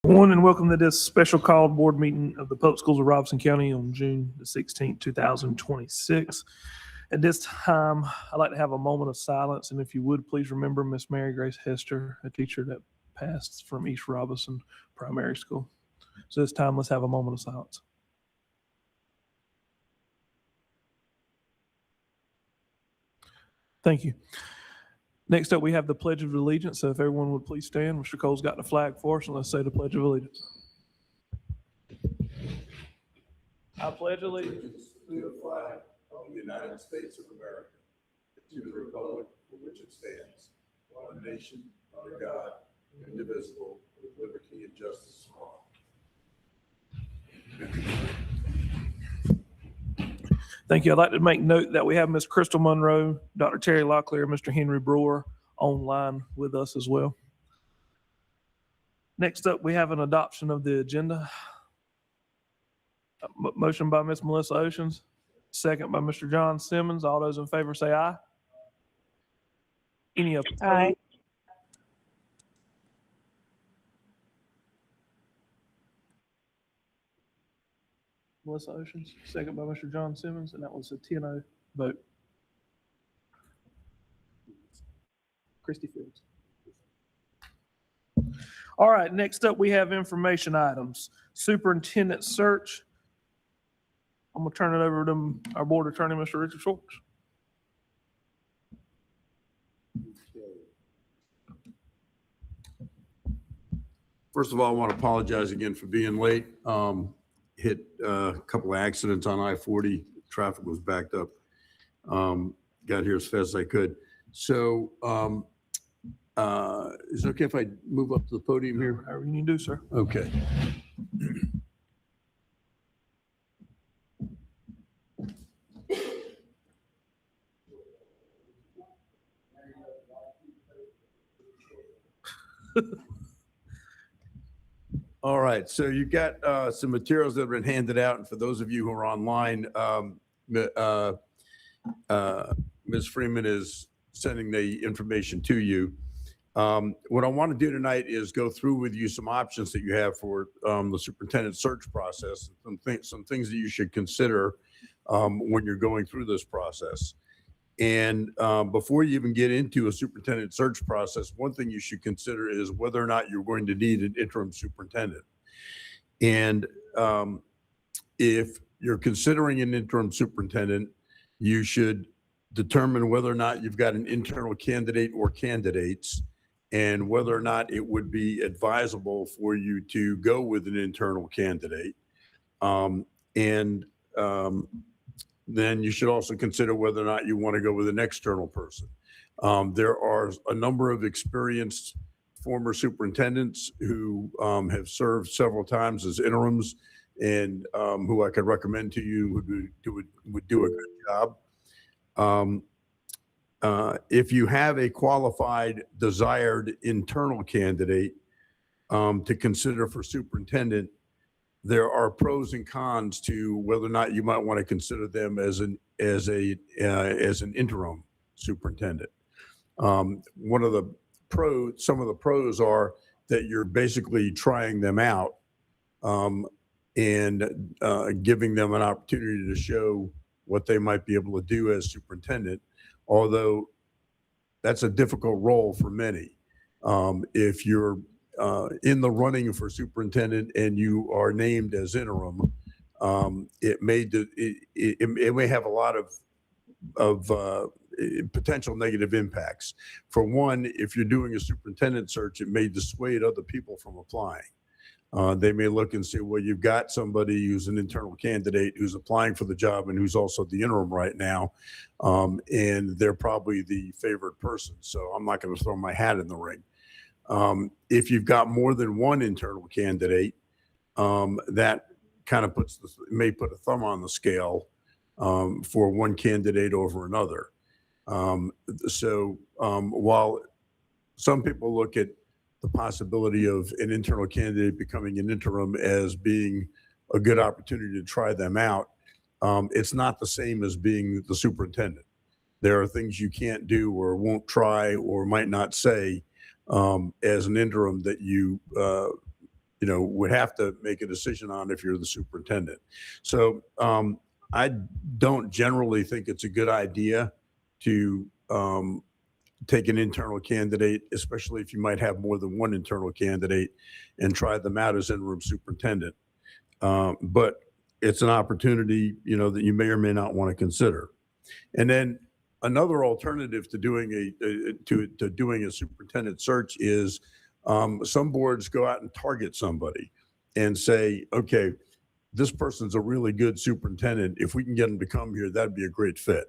Everyone, and welcome to this special called board meeting of the Public Schools of Robeson County on June the 16th, 2026. At this time, I'd like to have a moment of silence, and if you would, please remember Miss Mary Grace Hester, a teacher that passed from East Robeson Primary School. So this time, let's have a moment of silence. Thank you. Next up, we have the Pledge of Allegiance. So if everyone would please stand. Mr. Cole's got the flag for us, and let's say the Pledge of Allegiance. I pledge allegiance to the flag of the United States of America, to the republic for which it stands, one nation, under God, indivisible, with liberty and justice for all. Thank you. I'd like to make note that we have Ms. Crystal Monroe, Dr. Terry Locklear, and Mr. Henry Brewer online with us as well. Next up, we have an adoption of the agenda. Motion by Ms. Melissa Oceans, second by Mr. John Simmons. All those in favor say aye. Any opposed? Aye. Melissa Oceans, second by Mr. John Simmons, and that was a 10-0 vote. Christy Fields. All right, next up we have information items. Superintendent search. I'm going to turn it over to our board attorney, Mr. Richard Schwartz. First of all, I want to apologize again for being late. Hit a couple of accidents on I-40. Traffic was backed up. Got here as fast as I could. So is it okay if I move up to the podium here? However you need to do, sir. Okay. All right, so you've got some materials that have been handed out, and for those of you who are online, Ms. Freeman is sending the information to you. What I want to do tonight is go through with you some options that you have for the superintendent search process, some things that you should consider when you're going through this process. And before you even get into a superintendent search process, one thing you should consider is whether or not you're going to need an interim superintendent. And if you're considering an interim superintendent, you should determine whether or not you've got an internal candidate or candidates, and whether or not it would be advisable for you to go with an internal candidate. Then you should also consider whether or not you want to go with an external person. There are a number of experienced former superintendents who have served several times as interims, and who I could recommend to you would do a good job. If you have a qualified, desired internal candidate to consider for superintendent, there are pros and cons to whether or not you might want to consider them as an interim superintendent. Some of the pros are that you're basically trying them out and giving them an opportunity to show what they might be able to do as superintendent, although that's a difficult role for many. If you're in the running for superintendent and you are named as interim, it may have a lot of potential negative impacts. For one, if you're doing a superintendent search, it may dissuade other people from applying. They may look and say, well, you've got somebody who's an internal candidate who's applying for the job and who's also the interim right now, and they're probably the favored person, so I'm not going to throw my hat in the ring. If you've got more than one internal candidate, that kind of may put a thumb on the scale for one candidate over another. While some people look at the possibility of an internal candidate becoming an interim as being a good opportunity to try them out, it's not the same as being the superintendent. There are things you can't do or won't try or might not say as an interim that you would have to make a decision on if you're the superintendent. So I don't generally think it's a good idea to take an internal candidate, especially if you might have more than one internal candidate, and try them out as interim superintendent. But it's an opportunity, that you may or may not want to consider. And then another alternative to doing a superintendent search is some boards go out and target somebody and say, okay, this person's a really good superintendent. If we can get them to come here, that'd be a great fit.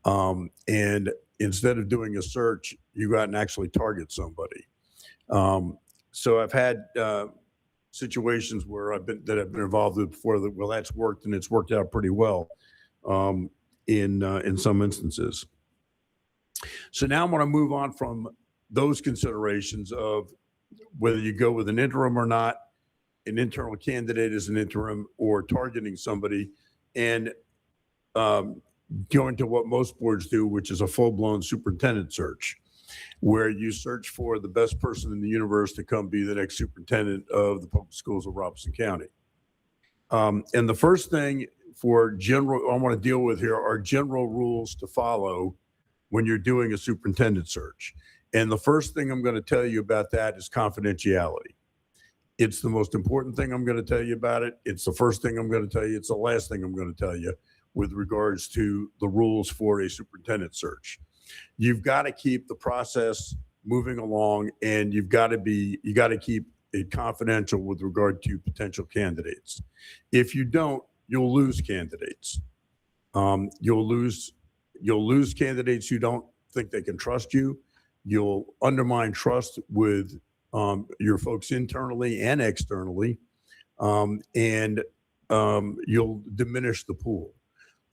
And instead of doing a search, you go out and actually target somebody. So I've had situations where I've been involved with before that, well, that's worked, and it's worked out pretty well in some instances. So now I'm going to move on from those considerations of whether you go with an interim or not, an internal candidate as an interim, or targeting somebody, and going to what most boards do, which is a full-blown superintendent search, where you search for the best person in the universe to come be the next superintendent of the public schools of Robeson County. And the first thing I want to deal with here are general rules to follow when you're doing a superintendent search. And the first thing I'm going to tell you about that is confidentiality. It's the most important thing I'm going to tell you about it. It's the first thing I'm going to tell you. It's the last thing I'm going to tell you with regards to the rules for a superintendent search. You've got to keep the process moving along, and you got to keep it confidential with regard to potential candidates. If you don't, you'll lose candidates. You'll lose candidates who don't think they can trust you. You'll undermine trust with your folks internally and externally, and you'll diminish the pool.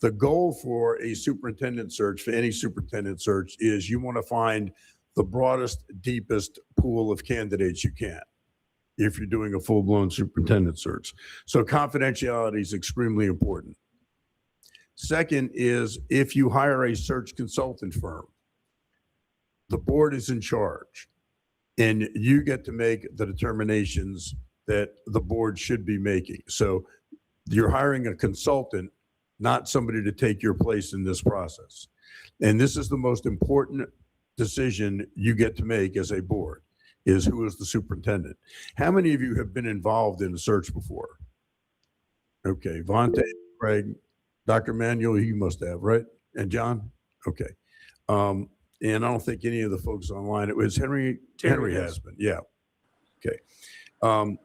The goal for a superintendent search, for any superintendent search, is you want to find the broadest, deepest pool of candidates you can if you're doing a full-blown superintendent search. So confidentiality is extremely important. Second is, if you hire a search consultant firm, the board is in charge, and you get to make the determinations that the board should be making. So you're hiring a consultant, not somebody to take your place in this process. And this is the most important decision you get to make as a board, is who is the superintendent. How many of you have been involved in a search before? Okay, Vontae, Craig, Dr. Manuel, you must have, right? And John? Okay. And I don't think any of the folks online, it was Henry has been, yeah. Okay.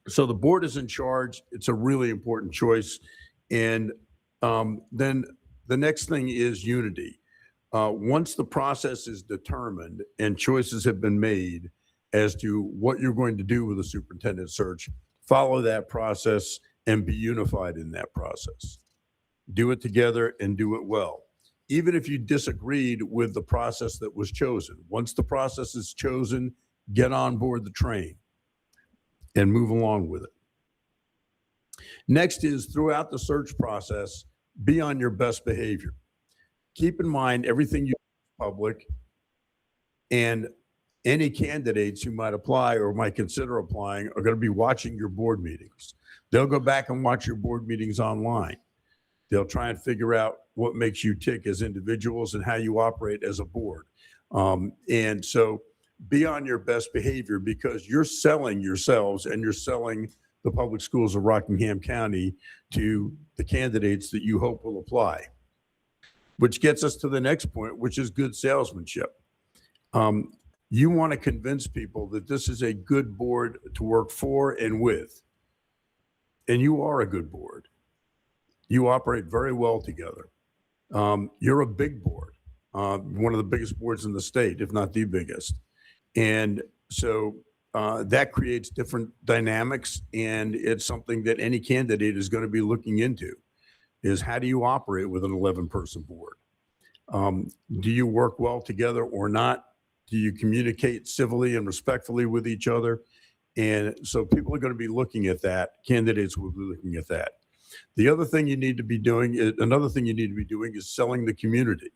So the board is in charge. It's a really important choice. And then the next thing is unity. Once the process is determined and choices have been made as to what you're going to do with the superintendent search, follow that process and be unified in that process. Do it together and do it well. Even if you disagreed with the process that was chosen, once the process is chosen, get on board the train and move along with it. Next is, throughout the search process, be on your best behavior. Keep in mind everything you do is public, and any candidates who might apply or might consider applying are going to be watching your board meetings. They'll go back and watch your board meetings online. They'll try and figure out what makes you tick as individuals and how you operate as a board. And so be on your best behavior, because you're selling yourselves and you're selling the public schools of Rockingham County to the candidates that you hope will apply. Which gets us to the next point, which is good salesmanship. You want to convince people that this is a good board to work for and with. And you are a good board. You operate very well together. You're a big board, one of the biggest boards in the state, if not the biggest. And so that creates different dynamics, and it's something that any candidate is going to be looking into, is how do you operate with an 11-person board? Do you work well together or not? Do you communicate civilly and respectfully with each other? And so people are going to be looking at that. Candidates will be looking at that. The other thing you need to be doing, another thing you need to be doing, is selling the community,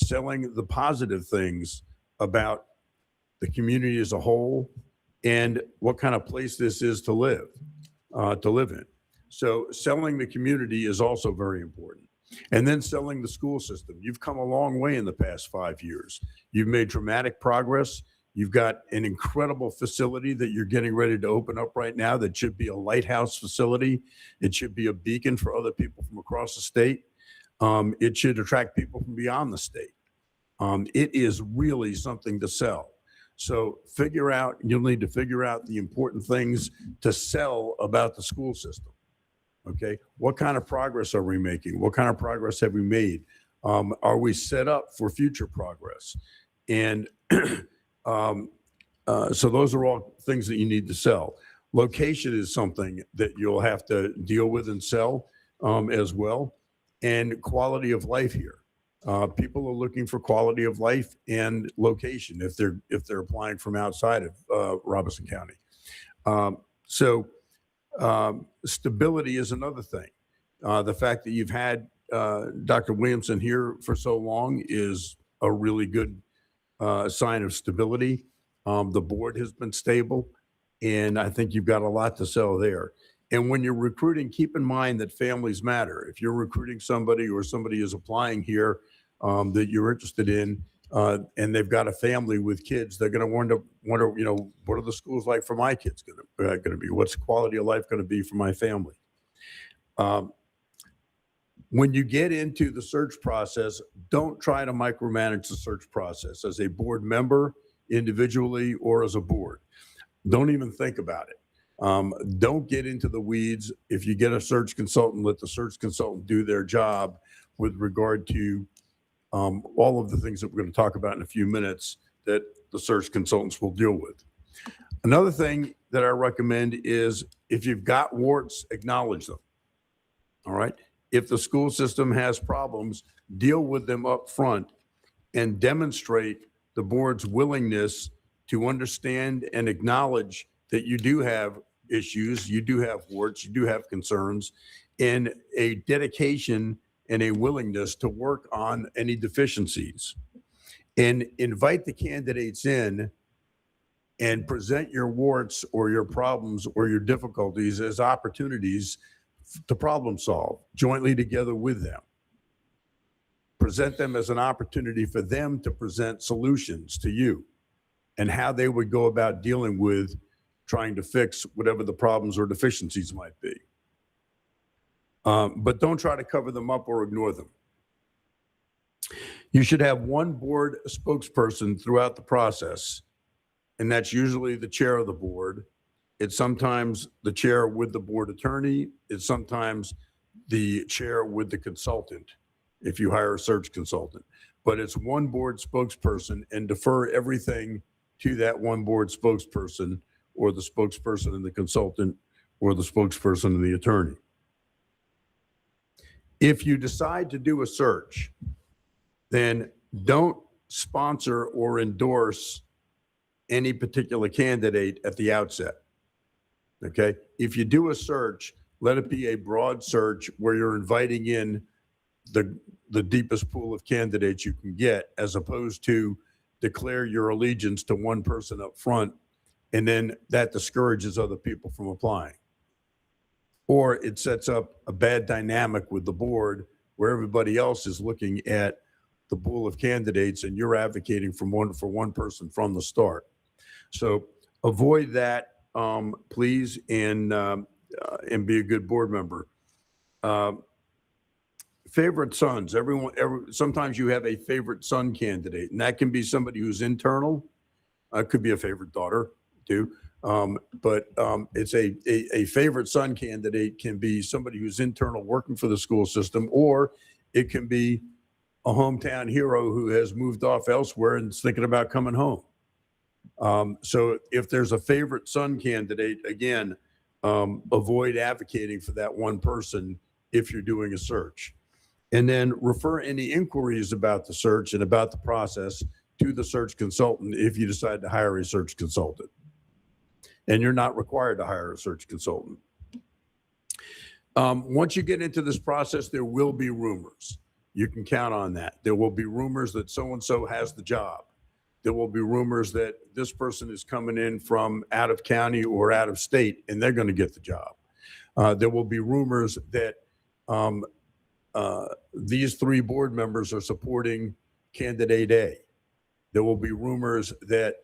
selling the positive things about the community as a whole and what kind of place this is to live in. So selling the community is also very important. And then selling the school system. You've come a long way in the past 5 years. You've made dramatic progress. You've got an incredible facility that you're getting ready to open up right now that should be a lighthouse facility. It should be a beacon for other people from across the state. It should attract people from beyond the state. It is really something to sell. So you'll need to figure out the important things to sell about the school system. Okay, what kind of progress are we making? What kind of progress have we made? Are we set up for future progress? And so those are all things that you need to sell. Location is something that you'll have to deal with and sell as well. And quality of life here. People are looking for quality of life and location if they're applying from outside of Robeson County. Stability is another thing. The fact that you've had Dr. Williamson here for so long is a really good sign of stability. The board has been stable, and I think you've got a lot to sell there. And when you're recruiting, keep in mind that families matter. If you're recruiting somebody or somebody is applying here that you're interested in, and they've got a family with kids, they're going to wonder, what are the schools like for my kids going to be? What's the quality of life going to be for my family? When you get into the search process, don't try to micromanage the search process as a board member, individually, or as a board. Don't even think about it. Don't get into the weeds. If you get a search consultant, let the search consultant do their job with regard to all of the things that we're going to talk about in a few minutes that the search consultants will deal with. Another thing that I recommend is if you've got warts, acknowledge them. All right. If the school system has problems, deal with them up front and demonstrate the board's willingness to understand and acknowledge that you do have issues, you do have warts, you do have concerns, and a dedication and a willingness to work on any deficiencies. And invite the candidates in and present your warts or your problems or your difficulties as opportunities to problem solve jointly together with them. Present them as an opportunity for them to present solutions to you and how they would go about dealing with trying to fix whatever the problems or deficiencies might be. But don't try to cover them up or ignore them. You should have one board spokesperson throughout the process, and that's usually the chair of the board. It's sometimes the chair with the board attorney. It's sometimes the chair with the consultant, if you hire a search consultant. But it's one board spokesperson, and defer everything to that one board spokesperson, or the spokesperson and the consultant, or the spokesperson and the attorney. If you decide to do a search, then don't sponsor or endorse any particular candidate at the outset. Okay? If you do a search, let it be a broad search where you're inviting in the deepest pool of candidates you can get, as opposed to declare your allegiance to one person up front, and then that discourages other people from applying. Or it sets up a bad dynamic with the board where everybody else is looking at the pool of candidates and you're advocating for one person from the start. So avoid that, please, and be a good board member. Favorite sons. Sometimes you have a favorite son candidate, and that can be somebody who's internal. Could be a favorite daughter too. But it's a favorite son candidate can be somebody who's internal working for the school system, or it can be a hometown hero who has moved off elsewhere and is thinking about coming home. So if there's a favorite son candidate, again, avoid advocating for that one person if you're doing a search. And then refer any inquiries about the search and about the process to the search consultant if you decide to hire a search consultant. And you're not required to hire a search consultant. Once you get into this process, there will be rumors. You can count on that. There will be rumors that so-and-so has the job. There will be rumors that this person is coming in from out of county or out of state, and they're going to get the job. There will be rumors that these 3 board members are supporting candidate A. There will be rumors that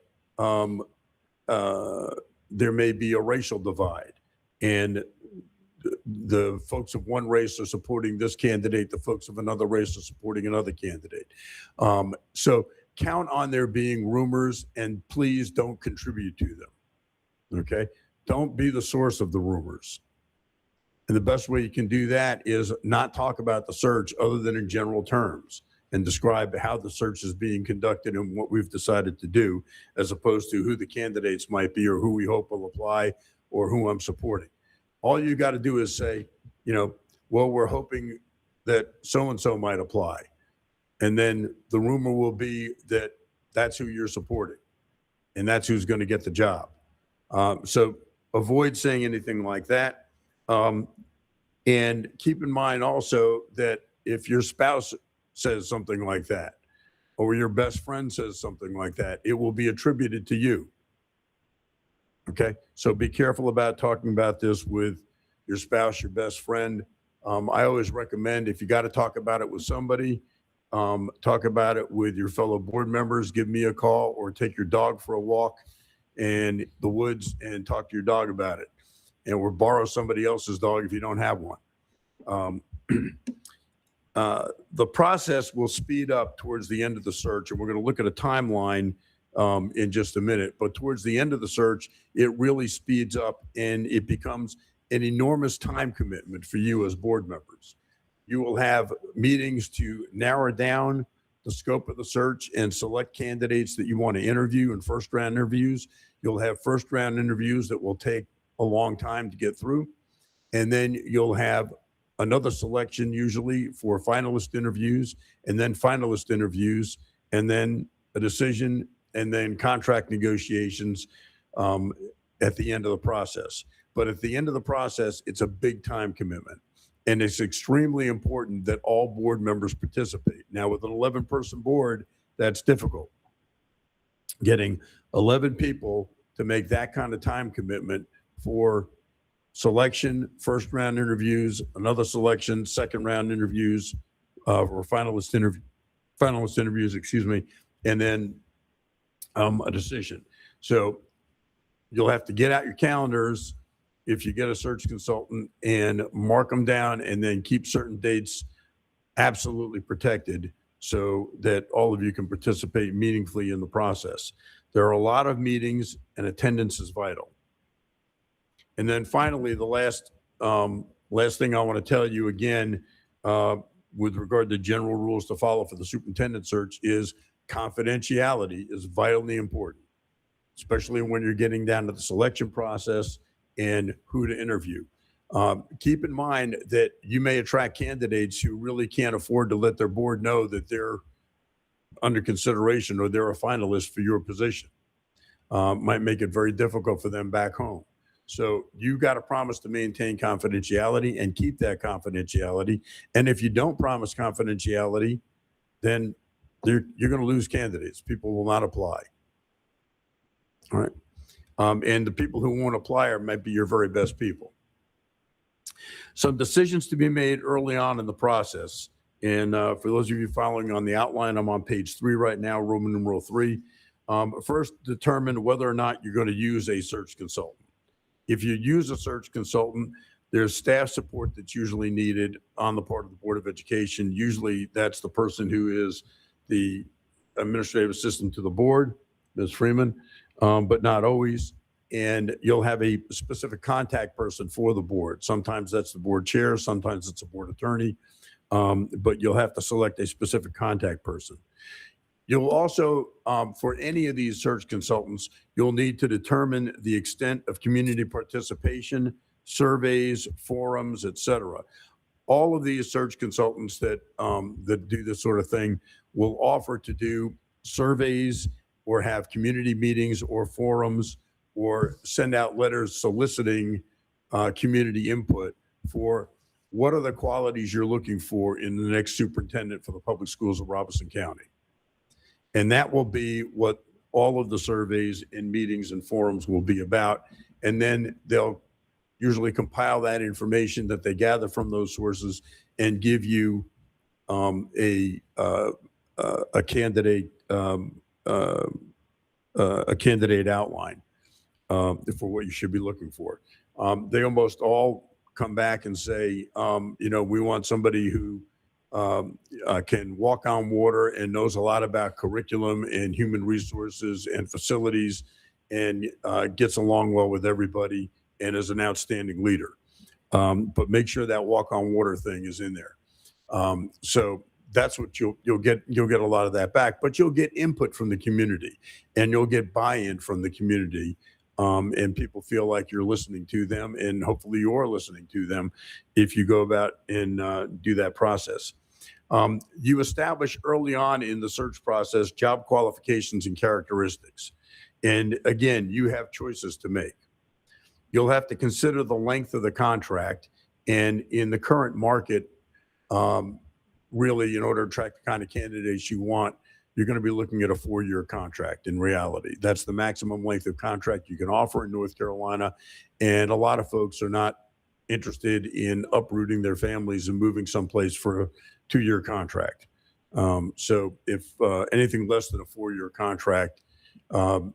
there may be a racial divide, and the folks of one race are supporting this candidate, the folks of another race are supporting another candidate. So count on there being rumors, and please don't contribute to them, okay? Don't be the source of the rumors. And the best way you can do that is not talk about the search other than in general terms, and describe how the search is being conducted and what we've decided to do, as opposed to who the candidates might be or who we hope will apply or who I'm supporting. All you got to do is say, well, we're hoping that so-and-so might apply. And then the rumor will be that that's who you're supporting, and that's who's going to get the job. So avoid saying anything like that. And keep in mind also that if your spouse says something like that, or your best friend says something like that, it will be attributed to you. Okay, so be careful about talking about this with your spouse, your best friend. I always recommend, if you got to talk about it with somebody, talk about it with your fellow board members. Give me a call, or take your dog for a walk in the woods and talk to your dog about it, or borrow somebody else's dog if you don't have one. The process will speed up towards the end of the search, and we're going to look at a timeline in just a minute. But towards the end of the search, it really speeds up, and it becomes an enormous time commitment for you as board members. You will have meetings to narrow down the scope of the search and select candidates that you want to interview in first-round interviews. You'll have first-round interviews that will take a long time to get through, and then you'll have another selection usually for finalist interviews, and then finalist interviews, and then a decision, and then contract negotiations at the end of the process. But at the end of the process, it's a big time commitment, and it's extremely important that all board members participate. Now, with an 11-person board, that's difficult. Getting 11 people to make that kind of time commitment for selection, first round interviews, another selection, second round interviews, or finalist interviews, excuse me, and then a decision. So you'll have to get out your calendars if you get a search consultant and mark them down, and then keep certain dates absolutely protected so that all of you can participate meaningfully in the process. There are a lot of meetings, and attendance is vital. And then finally, the last thing I want to tell you again, with regard to general rules to follow for the superintendent search, is confidentiality is vitally important, especially when you're getting down to the selection process and who to interview. Keep in mind that you may attract candidates who really can't afford to let their board know that they're under consideration or they're a finalist for your position. Might make it very difficult for them back home. So you got to promise to maintain confidentiality and keep that confidentiality. And if you don't promise confidentiality, then you're going to lose candidates. People will not apply. All right. And the people who won't apply might be your very best people. Some decisions to be made early on in the process. And for those of you following on the outline, I'm on page 3 right now, Roman numeral 3. First, determine whether or not you're going to use a search consultant. If you use a search consultant, there's staff support that's usually needed on the part of the Board of Education. Usually that's the person who is the administrative assistant to the board, Ms. Freeman, but not always. And you'll have a specific contact person for the board. Sometimes that's the board chair, sometimes it's a board attorney, but you'll have to select a specific contact person. You'll also, for any of these search consultants, you'll need to determine the extent of community participation, surveys, forums, et cetera. All of these search consultants that do this sort of thing will offer to do surveys or have community meetings or forums or send out letters soliciting community input for what are the qualities you're looking for in the next superintendent for the public schools of Robeson County. And that will be what all of the surveys and meetings and forums will be about. And then they'll usually compile that information that they gather from those sources and give you a candidate outline for what you should be looking for. They almost all come back and say, we want somebody who can walk on water and knows a lot about curriculum and human resources and facilities and gets along well with everybody and is an outstanding leader. But make sure that walk on water thing is in there. So that's what you'll get. You'll get a lot of that back, but you'll get input from the community and you'll get buy-in from the community. And people feel like you're listening to them, and hopefully you're listening to them if you go about and do that process. You establish early on in the search process job qualifications and characteristics. And again, you have choices to make. You'll have to consider the length of the contract. And in the current market, really, in order to attract the kind of candidates you want, you're going to be looking at a 4-year contract in reality. That's the maximum length of contract you can offer in North Carolina. And a lot of folks are not interested in uprooting their families and moving someplace for a 2-year contract. So if anything less than a 4-year contract,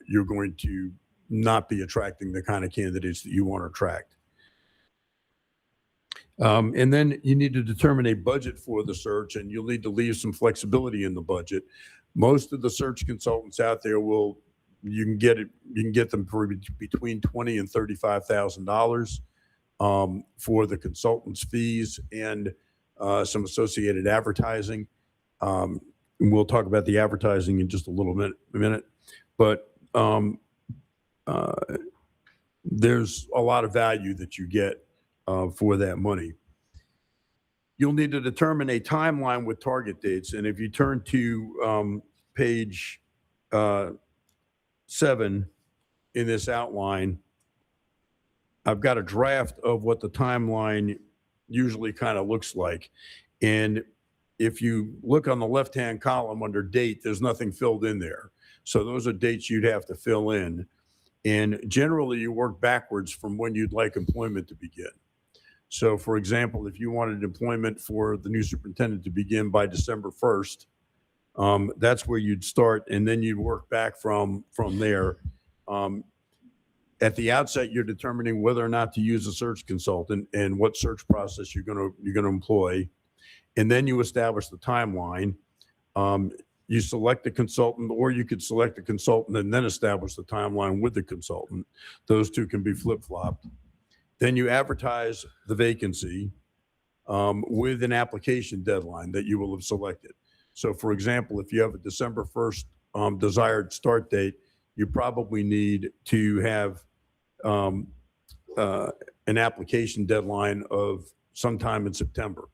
you're going to not be attracting the kind of candidates that you want to attract. And then you need to determine a budget for the search, and you'll need to leave some flexibility in the budget. Most of the search consultants out there you can get them for between $20,000 and $35,000 for the consultant's fees and some associated advertising. And we'll talk about the advertising in just a minute. But there's a lot of value that you get for that money. You'll need to determine a timeline with target dates. And if you turn to page 7 in this outline, I've got a draft of what the timeline usually kind of looks like. And if you look on the left-hand column under date, there's nothing filled in there. So those are dates you'd have to fill in. And generally, you work backwards from when you'd like employment to begin. So, for example, if you wanted employment for the new superintendent to begin by December 1st, that's where you'd start, and then you'd work back from there. At the outset, you're determining whether or not to use a search consultant and what search process you're going to employ, and then you establish the timeline. You select a consultant, or you could select a consultant and then establish the timeline with the consultant. Those two can be flip-flopped. Then you advertise the vacancy with an application deadline that you will have selected. So, for example, if you have a December 1st desired start date, you probably need to have an application deadline of sometime in September.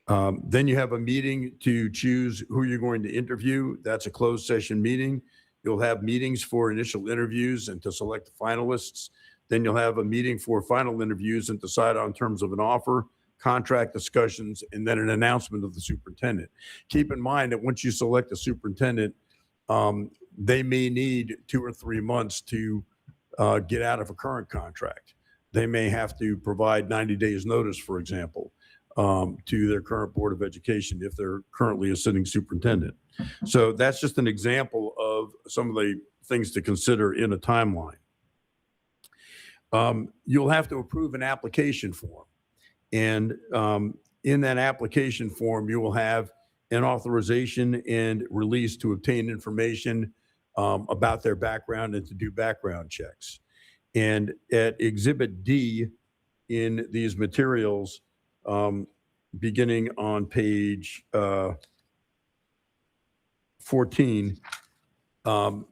Then you have a meeting to choose who you're going to interview. That's a closed session meeting. You'll have meetings for initial interviews and to select the finalists. Then you'll have a meeting for final interviews and decide on terms of an offer, contract discussions, and then an announcement of the superintendent. Keep in mind that once you select a superintendent, they may need 2 or 3 months to get out of a current contract. They may have to provide 90 days notice, for example, to their current Board of Education if they're currently a sitting superintendent. So that's just an example of some of the things to consider in a timeline. You'll have to approve an application form. And in that application form, you will have an authorization and release to obtain information about their background and to do background checks. And at Exhibit D in these materials, beginning on page 14,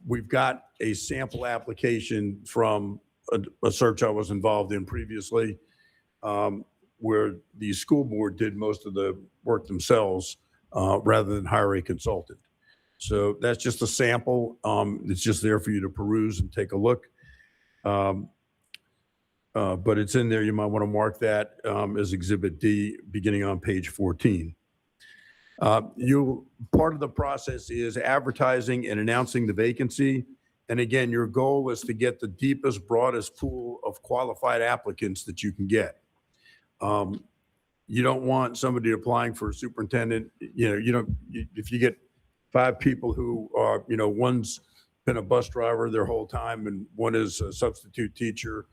we've got a sample application from a search I was involved in previously, where the school board did most of the work themselves rather than hire a consultant. So that's just a sample. It's just there for you to peruse and take a look. But it's in there. You might want to mark that as Exhibit D beginning on page 14. Part of the process is advertising and announcing the vacancy. And again, your goal is to get the deepest, broadest pool of qualified applicants that you can get. You don't want somebody applying for a superintendent, if you get 5 people who are, one's been a bus driver their whole time and one is a substitute teacher,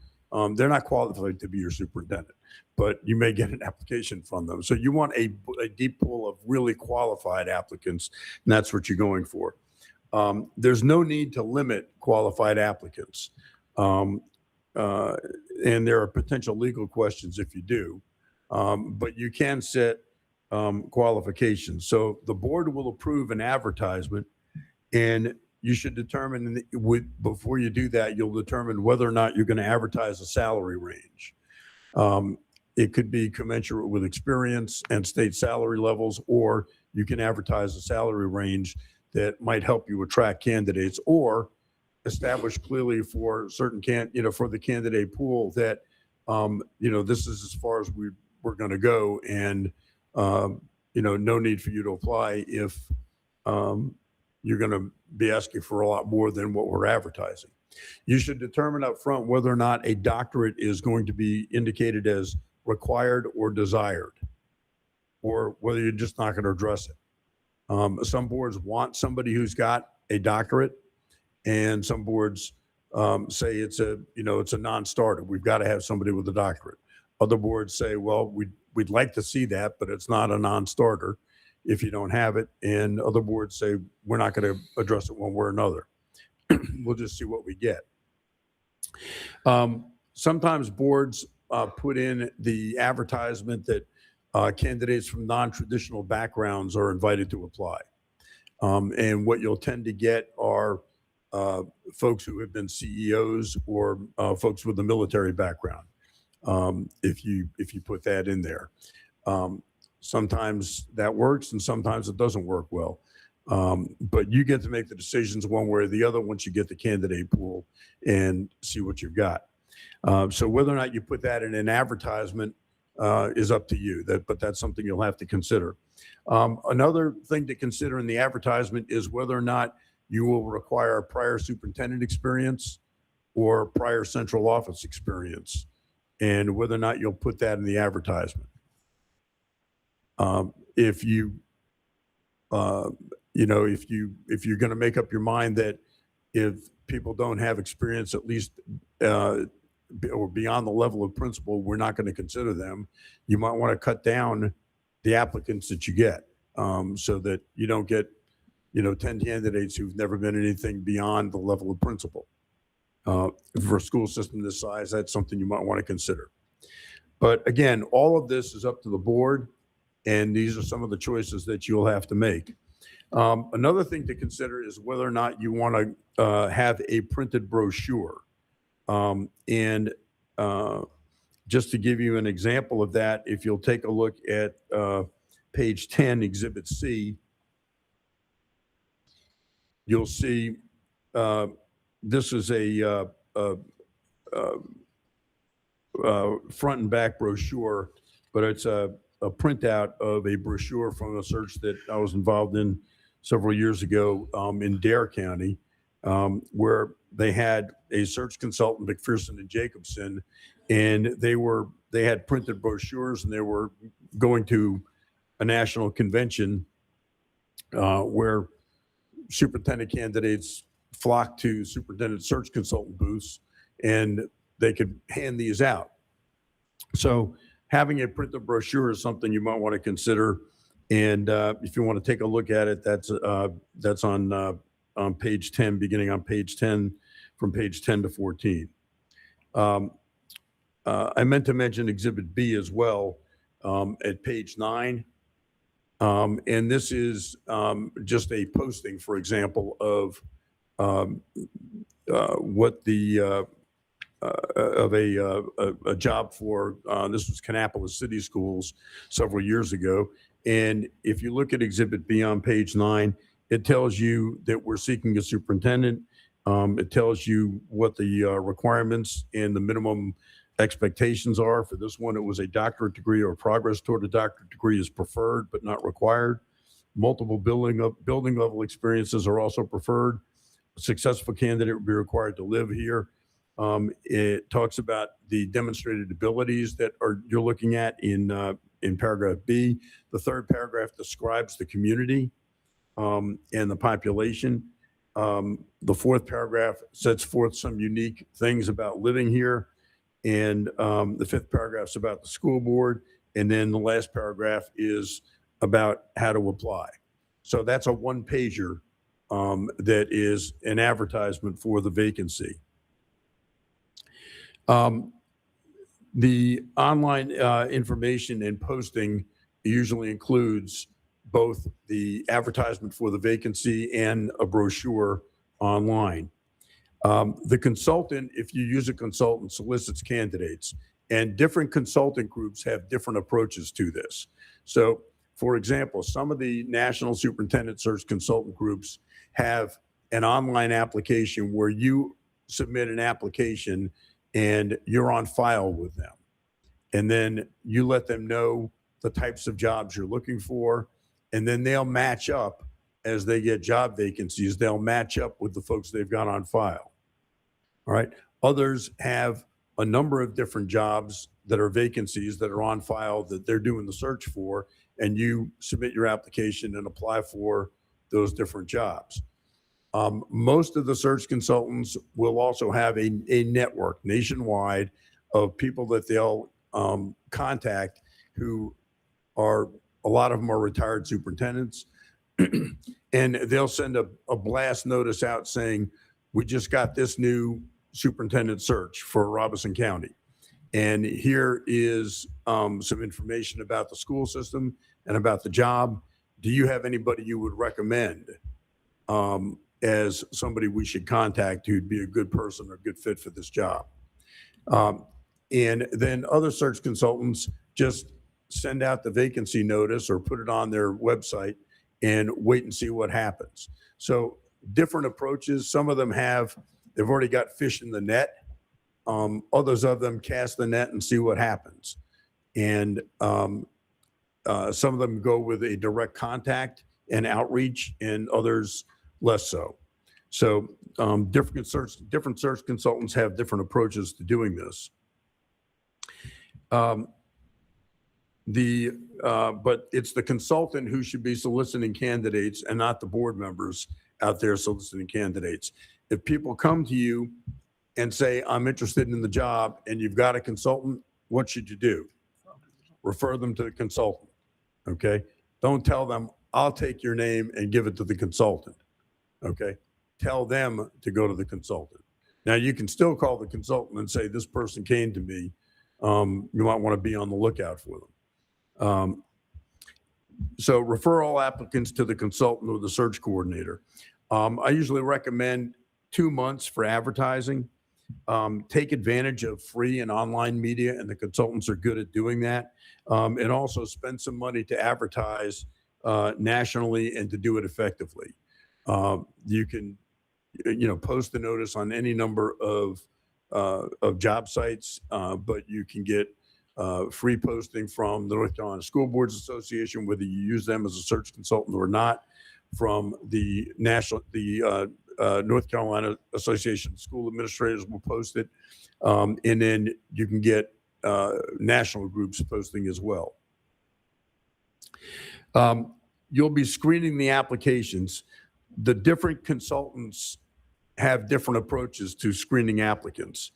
they're not qualified to be your superintendent, but you may get an application from them. So you want a deep pool of really qualified applicants, and that's what you're going for. There's no need to limit qualified applicants. And there are potential legal questions if you do, but you can set qualifications. So the board will approve an advertisement, and you should determine, before you do that, you'll determine whether or not you're going to advertise a salary range. It could be commensurate with experience and state salary levels, or you can advertise a salary range that might help you attract candidates, or establish clearly for certain for the candidate pool that, this is as far as we're going to go, and, no need for you to apply if you're going to be asking for a lot more than what we're advertising. You should determine up front whether or not a doctorate is going to be indicated as required or desired, or whether you're just not going to address it. Some boards want somebody who's got a doctorate, and some boards say it's a non-starter. We've got to have somebody with a doctorate. Other boards say, well, we'd like to see that, but it's not a non-starter if you don't have it. And other boards say, we're not going to address it one way or another. We'll just see what we get. Sometimes boards put in the advertisement that candidates from non-traditional backgrounds are invited to apply. And what you'll tend to get are folks who have been CEOs, or folks with a military background, if you put that in there. Sometimes that works and sometimes it doesn't work well. But you get to make the decisions one way or the other once you get the candidate pool and see what you've got. So whether or not you put that in an advertisement is up to you, but that's something you'll have to consider. Another thing to consider in the advertisement is whether or not you will require prior superintendent experience or prior central office experience, and whether or not you'll put that in the advertisement. If you're going to make up your mind that if people don't have experience, at least or beyond the level of principal, we're not going to consider them, you might want to cut down the applicants that you get, so that you don't get 10 candidates who've never been anything beyond the level of principal. For a school system this size, that's something you might want to consider. But again, all of this is up to the board, and these are some of the choices that you'll have to make. Another thing to consider is whether or not you want to have a printed brochure. Just to give you an example of that, if you'll take a look at page 10, Exhibit C, you'll see this is a front and back brochure, but it's a printout of a brochure from a search that I was involved in several years ago in Dare County, where they had a search consultant, McPherson and Jacobson, and they had printed brochures, and they were going to a national convention where superintendent candidates flocked to superintendent search consultant booths, and they could hand these out. So having a printed brochure is something you might want to consider. And if you want to take a look at it, that's on page 10, beginning on page 10, from page 10 to 14. I meant to mention Exhibit B as well at page 9. And this is just a posting, for example, of what the of a job for this was Kannapolis City Schools several years ago. And if you look at Exhibit B on page 9, it tells you that we're seeking a superintendent. It tells you what the requirements and the minimum expectations are. For this one, it was a doctorate degree or progress toward a doctorate degree is preferred but not required. Multiple building level experiences are also preferred. A successful candidate will be required to live here. It talks about the demonstrated abilities that you're looking at in paragraph B. The third paragraph describes the community and the population. The fourth paragraph sets forth some unique things about living here. And the fifth paragraph is about the school board. And then the last paragraph is about how to apply. So that's a one-pager that is an advertisement for the vacancy. The online information and posting usually includes both the advertisement for the vacancy and a brochure online. The consultant, if you use a consultant, solicits candidates, and different consultant groups have different approaches to this. So, for example, some of the national superintendent search consultant groups have an online application where you submit an application and you're on file with them. And then you let them know the types of jobs you're looking for, and then they'll match up as they get job vacancies. They'll match up with the folks they've got on file. All right. Others have a number of different jobs that are vacancies that are on file that they're doing the search for, and you submit your application and apply for those different jobs. Most of the search consultants will also have a network nationwide of people that they'll contact who are, a lot of them are retired superintendents, and they'll send a blast notice out saying, we just got this new superintendent search for Robeson County. And here is some information about the school system and about the job. Do you have anybody you would recommend as somebody we should contact who'd be a good person or a good fit for this job? And then other search consultants just send out the vacancy notice or put it on their website and wait and see what happens. So different approaches. Some of them they've already got fish in the net. Others of them cast the net and see what happens. And some of them go with a direct contact and outreach, and others less so. So different search consultants have different approaches to doing this. But it's the consultant who should be soliciting candidates and not the board members out there soliciting candidates. If people come to you and say, I'm interested in the job, and you've got a consultant, what should you do? Refer them to the consultant, okay? Don't tell them, I'll take your name and give it to the consultant, okay? Tell them to go to the consultant. Now, you can still call the consultant and say, this person came to me. You might want to be on the lookout for them. So refer all applicants to the consultant or the search coordinator. I usually recommend 2 months for advertising. Take advantage of free and online media, and the consultants are good at doing that. And also spend some money to advertise nationally and to do it effectively. You can, post a notice on any number of job sites, but you can get free posting from the North Carolina School Boards Association, whether you use them as a search consultant or not, from the North Carolina Association of School Administrators will post it. And then you can get national groups posting as well. You'll be screening the applications. The different consultants have different approaches to screening applicants.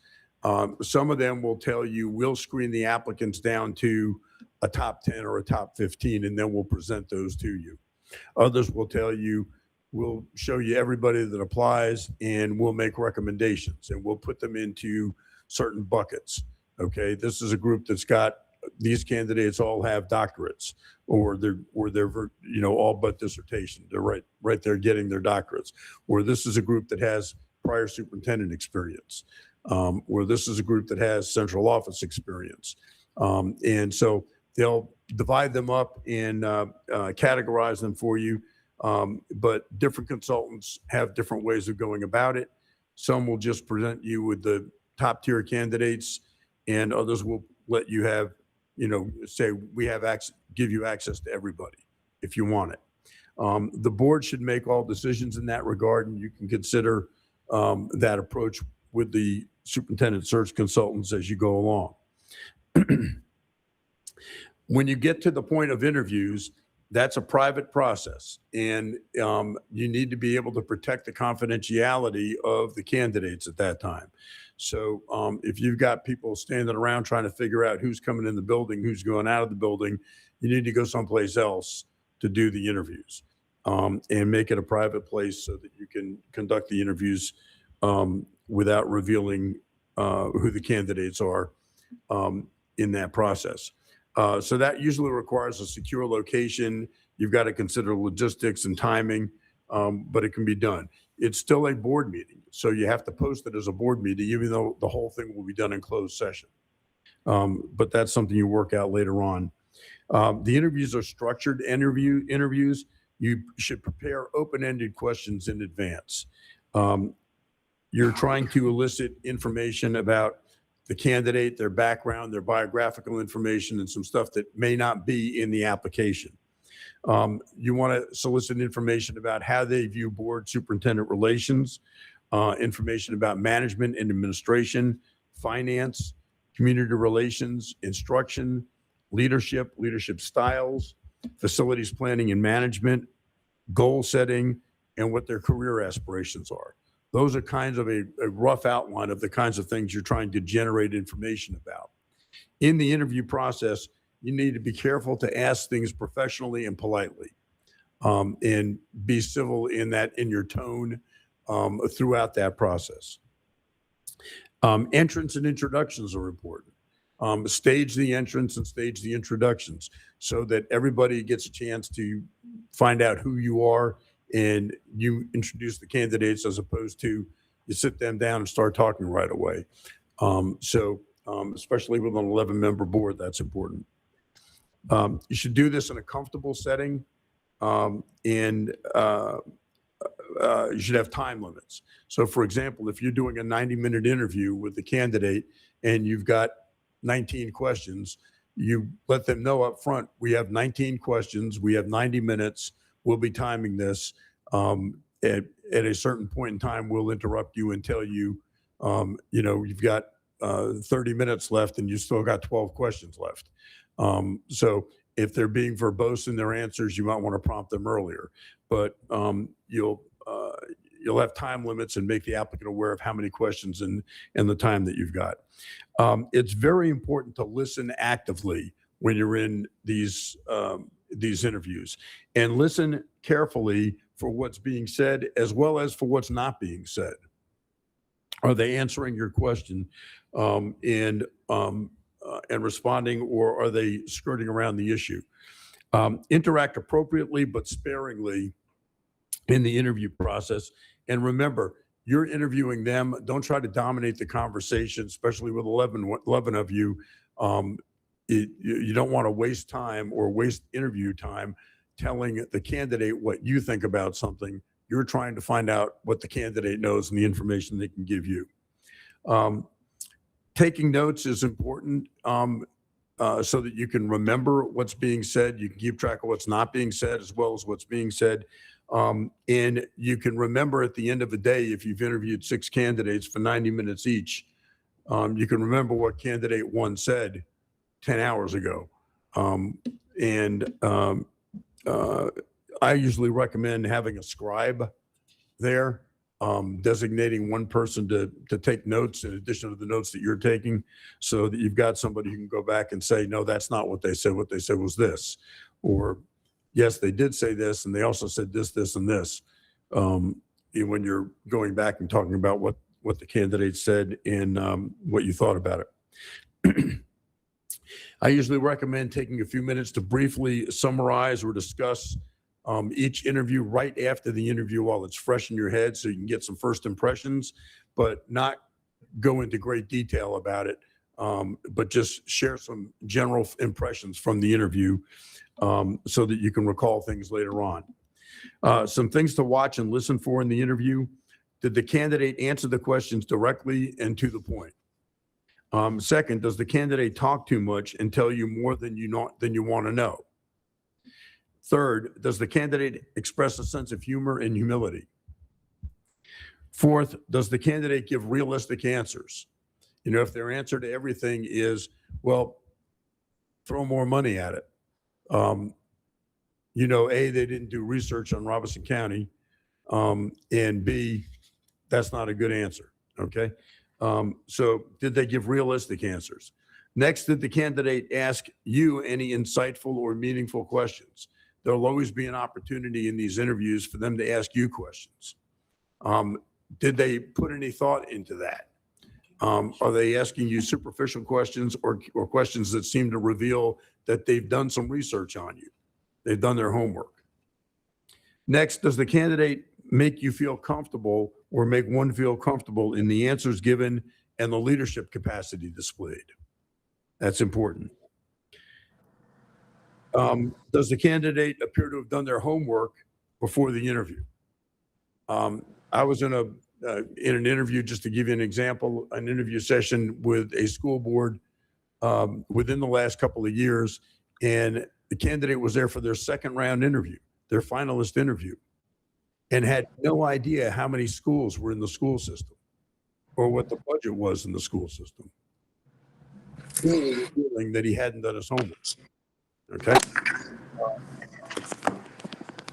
Some of them will tell you, we'll screen the applicants down to a top 10 or a top 15, and then we'll present those to you. Others will tell you, we'll show you everybody that applies, and we'll make recommendations, and we'll put them into certain buckets. Okay, this is a group that's got, these candidates all have doctorates, or they're all but dissertation. They're right there getting their doctorates. Or this is a group that has prior superintendent experience. Or this is a group that has central office experience. And so they'll divide them up and categorize them for you. But different consultants have different ways of going about it. Some will just present you with the top tier candidates, and others will let you have, say, we have access, give you access to everybody if you want it. The board should make all decisions in that regard, and you can consider that approach with the superintendent search consultants as you go along. When you get to the point of interviews, that's a private process, and you need to be able to protect the confidentiality of the candidates at that time. So if you've got people standing around trying to figure out who's coming in the building, who's going out of the building, you need to go someplace else to do the interviews, and make it a private place so that you can conduct the interviews without revealing who the candidates are in that process. So that usually requires a secure location. You've got to consider logistics and timing, but it can be done. It's still a board meeting, so you have to post it as a board meeting, even though the whole thing will be done in closed session. But that's something you work out later on. The interviews are structured interviews. You should prepare open-ended questions in advance. You're trying to elicit information about the candidate, their background, their biographical information, and some stuff that may not be in the application. You want to solicit information about how they view board superintendent relations, information about management and administration, finance, community relations, instruction, leadership styles, facilities planning and management, goal setting, and what their career aspirations are. Those are kinds of a rough outline of the kinds of things you're trying to generate information about. In the interview process, you need to be careful to ask things professionally and politely, and be civil in your tone throughout that process. Entrance and introductions are important. Stage the entrance and stage the introductions so that everybody gets a chance to find out who you are, and you introduce the candidates as opposed to you sit them down and start talking right away. Especially with an 11-member board, that's important. You should do this in a comfortable setting, and you should have time limits. So for example, if you're doing a 90-minute interview with the candidate and you've got 19 questions, you let them know up front, we have 19 questions, we have 90 minutes, we'll be timing this. At a certain point in time, we'll interrupt you and tell you, you've got 30 minutes left and you still got 12 questions left. So if they're being verbose in their answers, you might want to prompt them earlier. But you'll have time limits and make the applicant aware of how many questions and the time that you've got. It's very important to listen actively when you're in these interviews, and listen carefully for what's being said as well as for what's not being said. Are they answering your question and responding, or are they skirting around the issue? Interact appropriately but sparingly in the interview process. And remember, you're interviewing them. Don't try to dominate the conversation, especially with 11 of you. You don't want to waste time or waste interview time telling the candidate what you think about something. You're trying to find out what the candidate knows and the information they can give you. Taking notes is important so that you can remember what's being said. You can keep track of what's not being said as well as what's being said. And you can remember at the end of the day, if you've interviewed 6 candidates for 90 minutes each, you can remember what candidate 1 said 10 hours ago. I usually recommend having a scribe there, designating one person to take notes in addition to the notes that you're taking, so that you've got somebody who can go back and say, no, that's not what they said. What they said was this, or yes, they did say this, and they also said this, this, and this. When you're going back and talking about what the candidate said and what you thought about it. I usually recommend taking a few minutes to briefly summarize or discuss each interview right after the interview while it's fresh in your head, so you can get some first impressions, but not go into great detail about it, but just share some general impressions from the interview so that you can recall things later on. Some things to watch and listen for in the interview. Did the candidate answer the questions directly and to the point? Second, does the candidate talk too much and tell you more than you want to know? Third, does the candidate express a sense of humor and humility? Fourth, does the candidate give realistic answers? You know, if their answer to everything is, well, throw more money at it. You know, A, they didn't do research on Robeson County, and B, that's not a good answer, okay? So did they give realistic answers? Next, did the candidate ask you any insightful or meaningful questions? There'll always be an opportunity in these interviews for them to ask you questions. Did they put any thought into that? Are they asking you superficial questions or questions that seem to reveal that they've done some research on you? They've done their homework. Next, does the candidate make you feel comfortable or make one feel comfortable in the answers given and the leadership capacity displayed? That's important. Does the candidate appear to have done their homework before the interview? I was in an interview, just to give you an example, an interview session with a school board within the last couple of years, and the candidate was there for their second round interview, their finalist interview, and had no idea how many schools were in the school system or what the budget was in the school system. Feeling that he hadn't done his homework. Okay.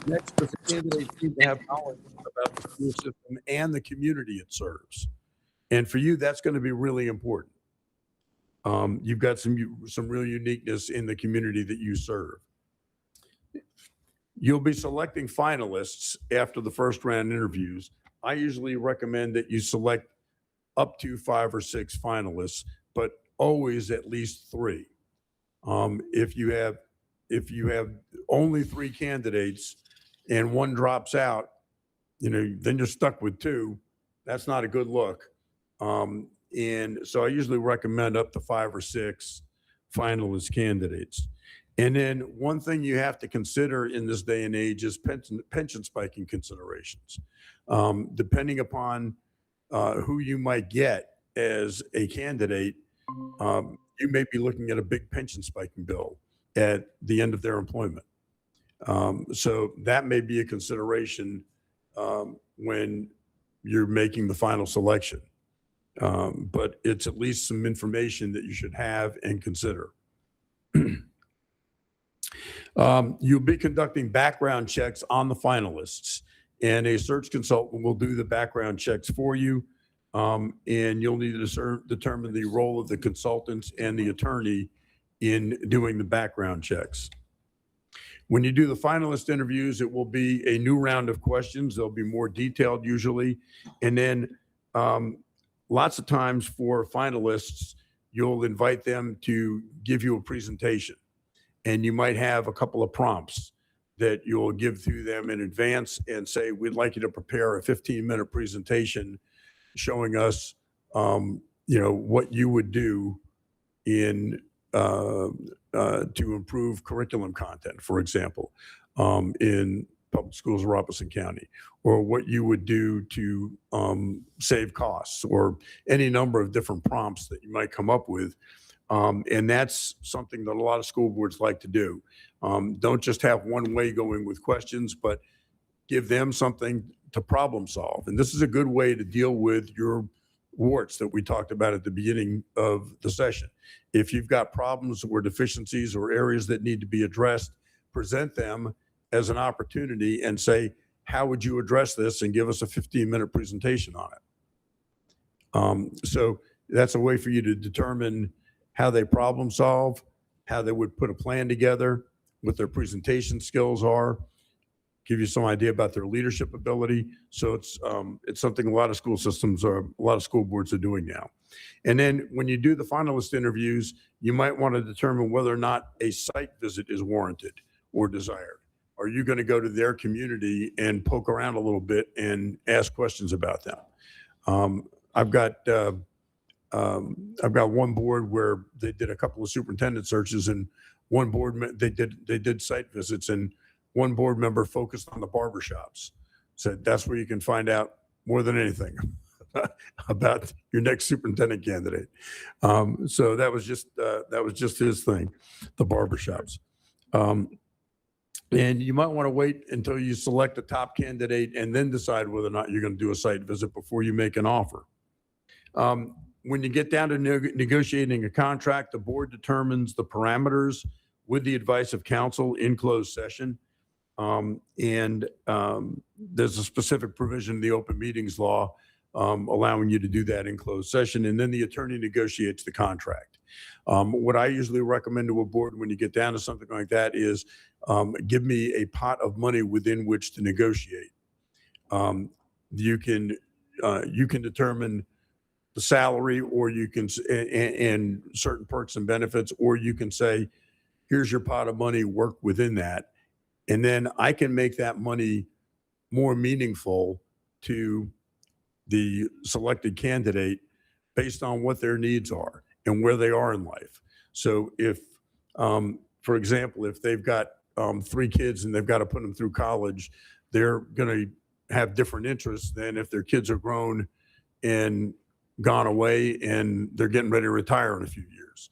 Next, does the candidate seem to have knowledge about the school system and the community it serves? And for you, that's going to be really important. You've got some real uniqueness in the community that you serve. You'll be selecting finalists after the first round interviews. I usually recommend that you select up to 5 or 6 finalists, but always at least 3. If you have only 3 candidates and one drops out, you know, then you're stuck with 2. That's not a good look. And so I usually recommend up to 5 or 6 finalist candidates. And then one thing you have to consider in this day and age is pension spiking considerations. Depending upon who you might get as a candidate, you may be looking at a big pension spiking bill at the end of their employment. So that may be a consideration when you're making the final selection. But it's at least some information that you should have and consider. You'll be conducting background checks on the finalists, and a search consultant will do the background checks for you. And you'll need to determine the role of the consultants and the attorney in doing the background checks. When you do the finalist interviews, it will be a new round of questions. They'll be more detailed usually. And then lots of times for finalists, you'll invite them to give you a presentation. And you might have a couple of prompts that you'll give to them in advance and say, we'd like you to prepare a 15-minute presentation showing us, you know, what you would do in to improve curriculum content, for example, in public schools of Robeson County, or what you would do to save costs, or any number of different prompts that you might come up with. And that's something that a lot of school boards like to do. Don't just have one way going with questions, but give them something to problem solve. And this is a good way to deal with your warts that we talked about at the beginning of the session. If you've got problems or deficiencies or areas that need to be addressed, present them as an opportunity and say, how would you address this, and give us a 15-minute presentation on it. So that's a way for you to determine how they problem solve, how they would put a plan together, what their presentation skills are, give you some idea about their leadership ability. So it's something a lot of school systems or a lot of school boards are doing now. And then when you do the finalist interviews, you might want to determine whether or not a site visit is warranted or desired. Are you going to go to their community and poke around a little bit and ask questions about them? I've got one board where they did a couple of superintendent searches, and one board they did site visits, and one board member focused on the barbershops. Said that's where you can find out more than anything about your next superintendent candidate. So that was just his thing, the barbershops. And you might want to wait until you select a top candidate and then decide whether or not you're going to do a site visit before you make an offer. When you get down to negotiating a contract, the board determines the parameters with the advice of counsel in closed session. There's a specific provision in the open meetings law allowing you to do that in closed session. And then the attorney negotiates the contract. What I usually recommend to a board when you get down to something like that is give me a pot of money within which to negotiate. You can determine the salary, or you can, and certain perks and benefits, or you can say, here's your pot of money, work within that. And then I can make that money more meaningful to the selected candidate based on what their needs are and where they are in life. So if, for example, if they've got 3 kids and they've got to put them through college, they're going to have different interests than if their kids are grown and gone away and they're getting ready to retire in a few years.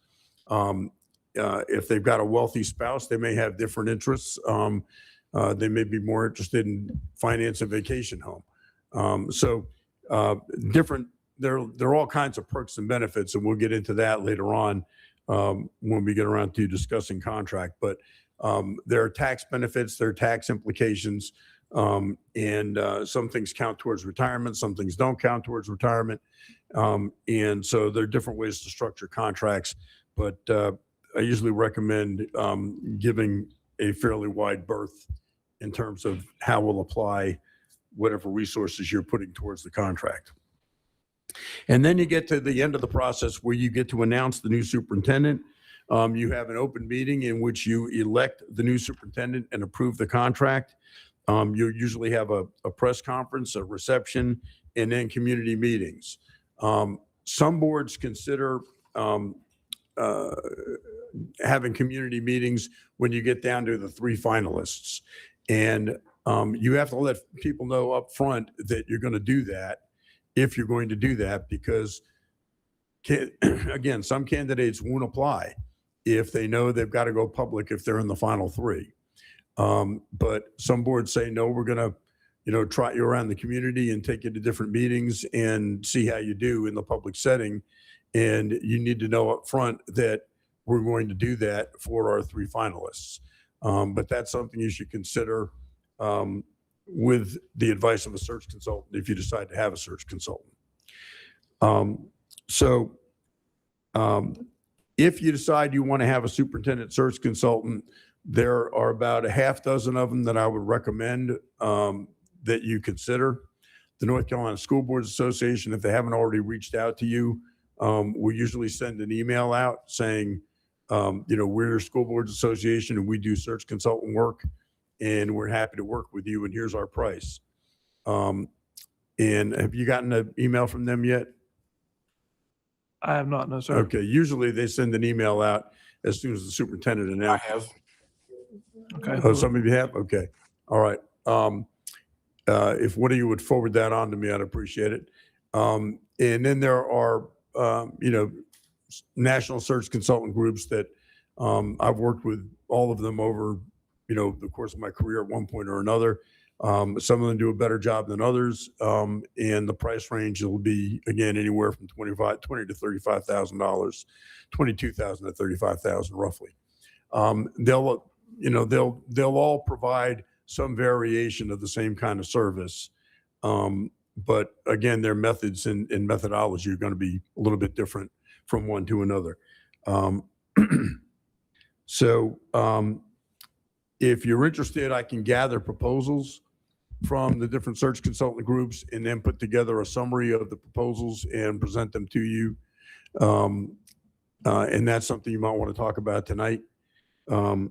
If they've got a wealthy spouse, they may have different interests. They may be more interested in finance a vacation home. Different, there are all kinds of perks and benefits, and we'll get into that later on when we get around to discussing contract. But there are tax benefits, there are tax implications, and some things count towards retirement, some things don't count towards retirement. And so there are different ways to structure contracts, but I usually recommend giving a fairly wide berth in terms of how we'll apply whatever resources you're putting towards the contract. And then you get to the end of the process where you get to announce the new superintendent. You have an open meeting in which you elect the new superintendent and approve the contract. You usually have a press conference, a reception, and then community meetings. Some boards consider having community meetings when you get down to the 3 finalists. And you have to let people know up front that you're going to do that, if you're going to do that, because again, some candidates won't apply if they know they've got to go public if they're in the final 3. But some boards say, no, we're going to, trot you around the community and take you to different meetings and see how you do in the public setting. And you need to know up front that we're going to do that for our 3 finalists. But that's something you should consider with the advice of a search consultant if you decide to have a search consultant. If you decide you want to have a superintendent search consultant, there are about a half dozen of them that I would recommend that you consider. The North Carolina School Boards Association, if they haven't already reached out to you, we usually send an email out saying, we're a school boards association and we do search consultant work, and we're happy to work with you, and here's our price. And have you gotten an email from them yet? I have not, no, sir. Okay. Usually they send an email out as soon as the superintendent announces. I have. Okay. Oh, some of you have? Okay. All right. If one of you would forward that on to me, I'd appreciate it. And then there are, national search consultant groups that I've worked with all of them over, the course of my career at one point or another. Some of them do a better job than others. And the price range will be, again, anywhere from $20,000 to $35,000, $22,000 to $35,000 roughly. They'll all provide some variation of the same kind of service. But again, their methods and methodology are going to be a little bit different from one to another. If you're interested, I can gather proposals from the different search consultant groups and then put together a summary of the proposals and present them to you. And that's something you might want to talk about tonight. I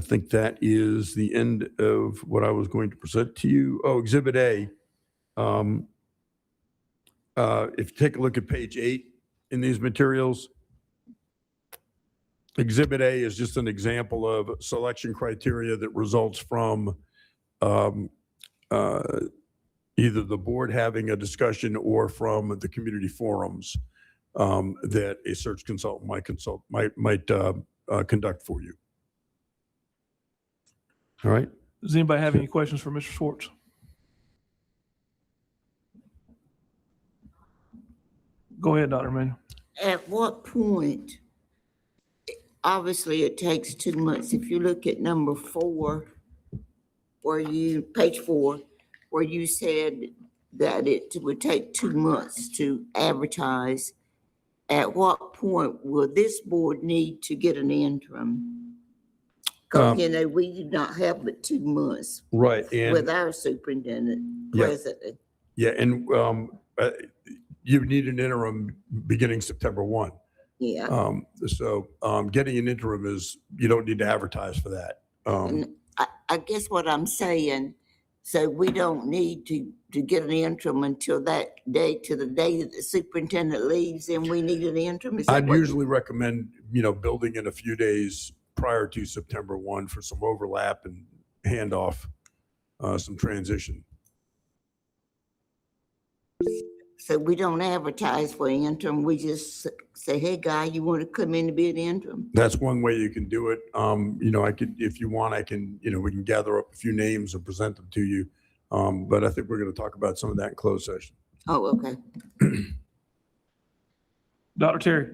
think that is the end of what I was going to present to you. Oh, Exhibit A. If you take a look at page 8 in these materials, Exhibit A is just an example of selection criteria that results from either the board having a discussion or from the community forums that a search consultant might conduct for you. All right. Does anybody have any questions for Mr. Schwartz? Go ahead, Dr. Manuel. At what point, obviously it takes 2 months. If you look at number 4, page 4, where you said that it would take 2 months to advertise, at what point will this board need to get an interim? Because, we do not have but 2 months Right. And with our superintendent presently. yeah, and you need an interim beginning September 1. Yeah. So getting an interim is, you don't need to advertise for that. And I guess what I'm saying, so we don't need to get an interim until that day, to the day that the superintendent leaves, and we need an interim? I'd usually recommend, building in a few days prior to September 1 for some overlap and handoff, some transition. So we don't advertise for an interim, we just say, hey, guy, you want to come in to be an interim? That's one way you can do it. I could, if you want, I can, we can gather up a few names and present them to you. But I think we're going to talk about some of that in closed session. Oh, okay. Dr. Terry.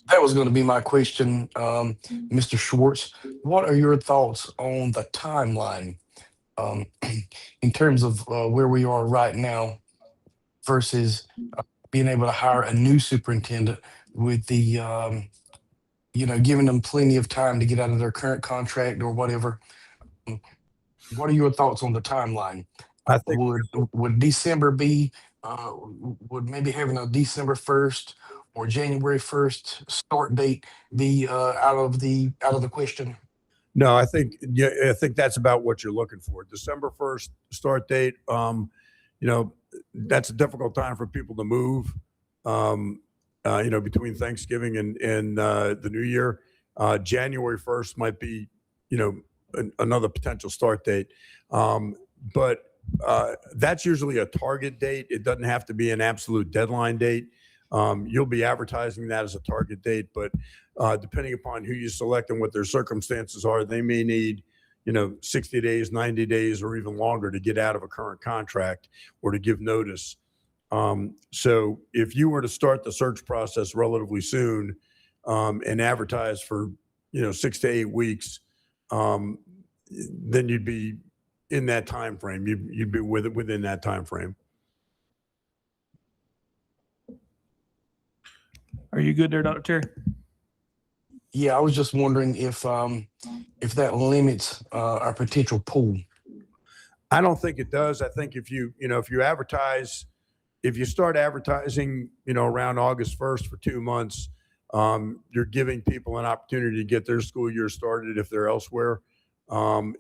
That was going to be my question, Mr. Schwartz. What are your thoughts on the timeline in terms of where we are right now versus being able to hire a new superintendent with the, giving them plenty of time to get out of their current contract or whatever? What are your thoughts on the timeline? I think would December be, would maybe having a December 1st or January 1st start date be out of the question? No, I think that's about what you're looking for. December 1st start date. That's a difficult time for people to move. Between Thanksgiving and the New Year, January 1st might be, another potential start date. But that's usually a target date. It doesn't have to be an absolute deadline date. You'll be advertising that as a target date, but depending upon who you select and what their circumstances are, they may need, 60 days, 90 days, or even longer to get out of a current contract or to give notice. So if you were to start the search process relatively soon and advertise for, 6 to 8 weeks, then you'd be in that time frame. You'd be within that time frame. Are you good there, Dr. Terry? Yeah, I was just wondering if that limits our potential pool. I don't think it does. I think if you start advertising, around August 1st for 2 months, you're giving people an opportunity to get their school year started if they're elsewhere. That'll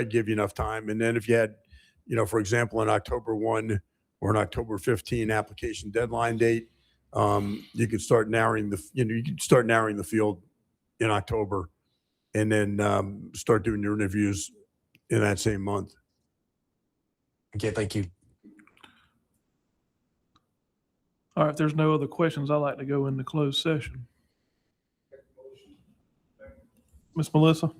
give you enough time. And then if you had, for example, an October 1 or an October 15 application deadline date, you could start narrowing the field in October, and then start doing your interviews in that same month. Okay, thank you. All right, if there's no other questions, I'd like to go into closed session. Miss Melissa?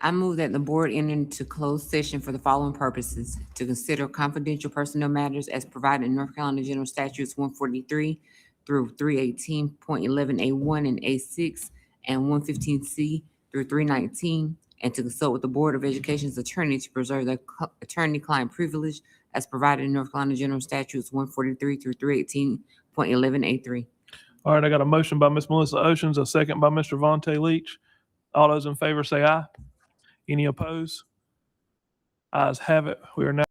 I move that the board enter into closed session for the following purposes: to consider confidential personnel matters as provided in North Carolina General Statutes 143 through 318.11A1 and A6 and 115C through 319, and to consult with the Board of Education's attorney to preserve the attorney-client privilege as provided in North Carolina General Statutes 143 through 318.11A3. All right, I got a motion by Miss Melissa Oceans, a second by Mr. Vontae Leach. All those in favor say aye. Any opposed? Ayes have it. We are now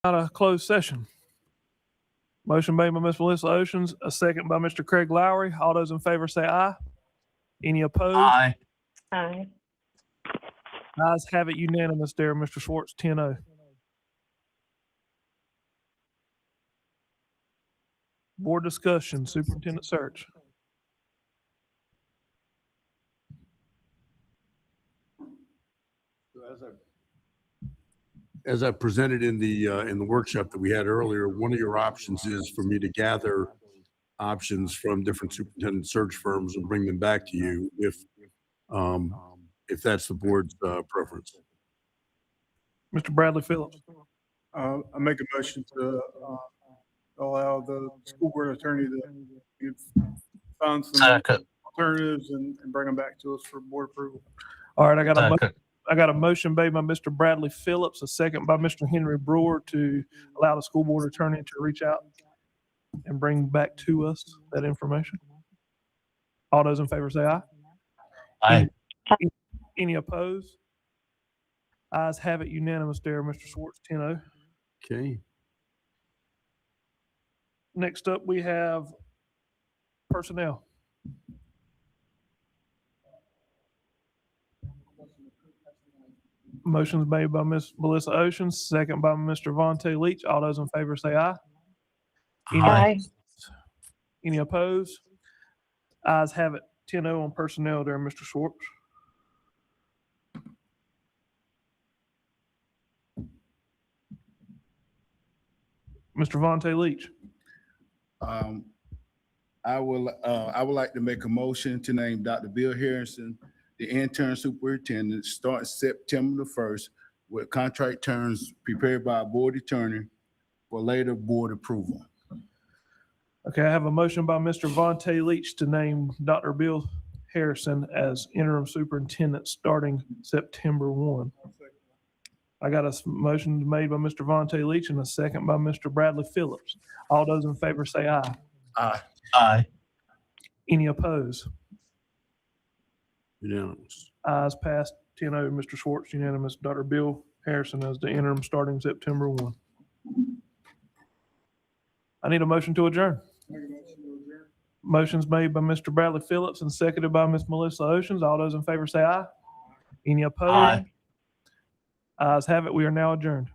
Out of closed session. Motion made by Ms. Melissa Oceans, a second by Mr. Craig Lowry. All those in favor say aye. Any opposed? Aye. Aye. Ayes have it unanimous there, Mr. Schwartz, 10-0. Board discussion, superintendent search. As I presented in the workshop that we had earlier, one of your options is for me to gather options from different superintendent search firms and bring them back to you if that's the board's preference. Mr. Bradley Phillips. I make a motion to allow the school board attorney to find some Second. alternatives and bring them back to us for board approval. All right, I got Second. a motion made by Mr. Bradley Phillips, a second by Mr. Henry Brewer to allow the school board attorney to reach out and bring back to us that information. All those in favor say aye. Aye. Any opposed? Ayes have it unanimous there, Mr. Schwartz, 10-0. Okay. Next up, we have personnel. Motion's made by Ms. Melissa Oceans, second by Mr. Vontae Leach. All those in favor say aye. Aye. Any opposed? Ayes have it, 10-0 on personnel there, Mr. Schwartz. Mr. Vontae Leach. I would like to make a motion to name Dr. Bill Harrison the intern superintendent starting September the 1st with contract terms prepared by a board attorney for later board approval. Okay, I have a motion by Mr. Vontae Leach to name Dr. Bill Harrison as interim superintendent starting September 1. I got a motion made by Mr. Vontae Leach and a second by Mr. Bradley Phillips. All those in favor say aye. Aye. Aye. Any opposed? Unanimous. Ayes passed, 10-0. Mr. Schwartz, unanimous. Dr. Bill Harrison as the interim starting September 1. I need a motion to adjourn. Motion's made by Mr. Bradley Phillips and seconded by Ms. Melissa Oceans. All those in favor say aye. Any opposed? Aye. Ayes have it. We are now adjourned.